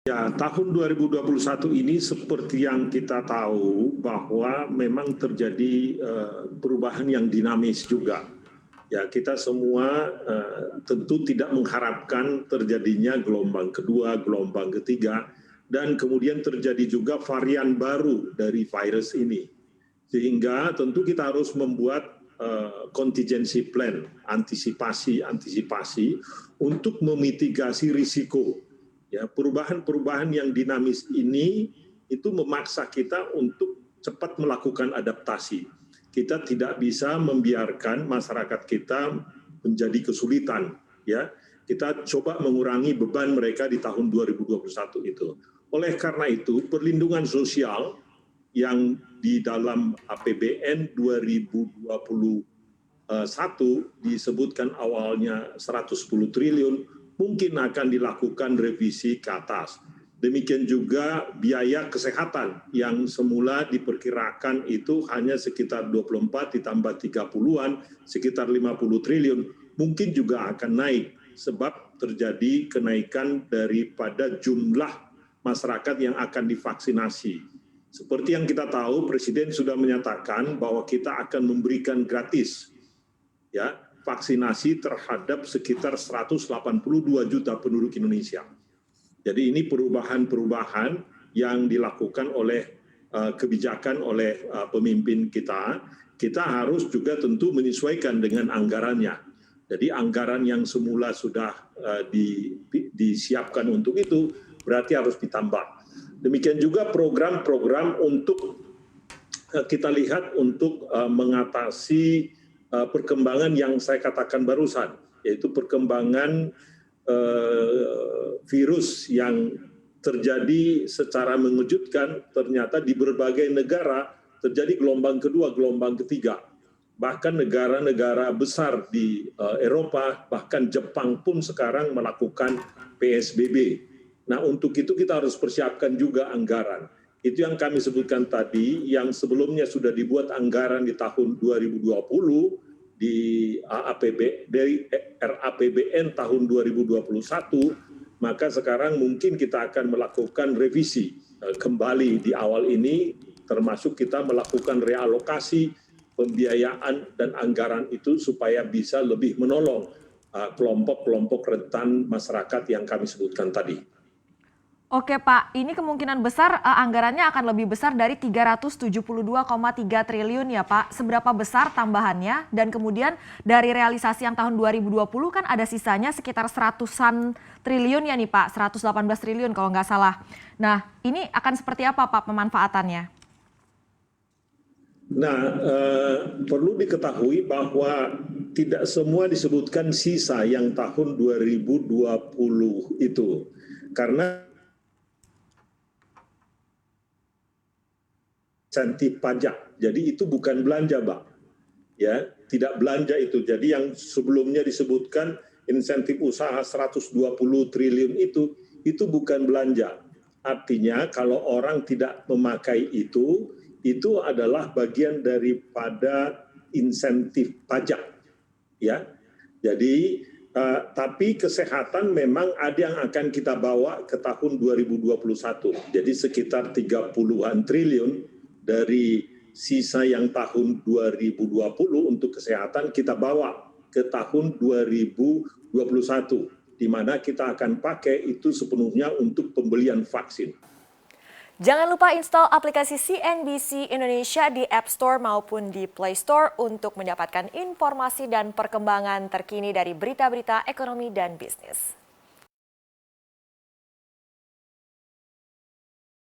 Ya, tahun 2021 ini seperti yang kita tahu bahwa memang terjadi perubahan yang dinamis juga. Ya, kita semua tentu tidak mengharapkan terjadinya gelombang kedua, gelombang ketiga, dan kemudian terjadi juga varian baru dari virus ini. Sehingga tentu kita harus membuat contingency plan, antisipasi untuk memitigasi risiko. Ya, perubahan-perubahan yang dinamis ini itu memaksa kita untuk cepat melakukan adaptasi. Kita tidak bisa membiarkan masyarakat kita menjadi kesulitan. Ya, kita coba mengurangi beban mereka di tahun 2021 itu. Oleh karena itu, perlindungan sosial yang di dalam APBN 2021 disebutkan awalnya 110 triliun, mungkin akan dilakukan revisi ke atas. Demikian juga biaya kesehatan yang semula diperkirakan itu hanya sekitar 24 ditambah 30-an, sekitar 50 triliun, mungkin juga akan naik sebab terjadi kenaikan daripada jumlah masyarakat yang akan divaksinasi. Seperti yang kita tahu, Presiden sudah menyatakan bahwa kita akan memberikan gratis ya vaksinasi terhadap sekitar 182 juta penduduk Indonesia. Jadi ini perubahan-perubahan yang dilakukan oleh kebijakan oleh pemimpin kita. Kita harus juga tentu menyesuaikan dengan anggarannya. Jadi anggaran yang semula sudah disiapkan untuk itu berarti harus ditambah. Demikian juga program-program untuk kita lihat untuk mengatasi perkembangan yang saya katakan barusan, yaitu perkembangan virus yang terjadi secara mengejutkan. Ternyata di berbagai negara terjadi gelombang kedua, gelombang ketiga. Bahkan negara-negara besar di Eropa, bahkan Jepang pun sekarang melakukan PSBB. Nah, untuk itu kita harus persiapkan juga anggaran. Itu yang kami sebutkan tadi, yang sebelumnya sudah dibuat anggaran di tahun 2020 di RAPBN tahun 2021, maka sekarang mungkin kita akan melakukan revisi kembali di awal ini, termasuk kita melakukan realokasi pembiayaan dan anggaran itu supaya bisa lebih menolong kelompok-kelompok rentan masyarakat yang kami sebutkan tadi. Oke Pak, ini kemungkinan besar anggarannya akan lebih besar dari 372,3 triliun ya Pak. Seberapa besar tambahannya? Dan kemudian dari realisasi yang tahun 2020 kan ada sisanya sekitar 100-an triliun ya nih Pak, 118 triliun kalau nggak salah. Nah, ini akan seperti apa Pak pemanfaatannya? Nah, perlu diketahui bahwa tidak semua disebutkan sisa yang tahun 2020 itu. Karena insentif pajak. Jadi itu bukan belanja, Pak. Ya, tidak belanja itu. Jadi yang sebelumnya disebutkan insentif usaha 120 triliun itu bukan belanja. Artinya kalau orang tidak memakai itu adalah bagian daripada insentif pajak. Ya. Jadi tapi kesehatan memang ada yang akan kita bawa ke tahun 2021. Jadi sekitar 30-an triliun dari sisa yang tahun 2020 untuk kesehatan kita bawa ke tahun 2021, di mana kita akan pakai itu sepenuhnya untuk pembelian vaksin. Jangan lupa install aplikasi CNBC Indonesia di App Store maupun di Play Store untuk mendapatkan informasi dan perkembangan terkini dari berita-berita ekonomi dan bisnis.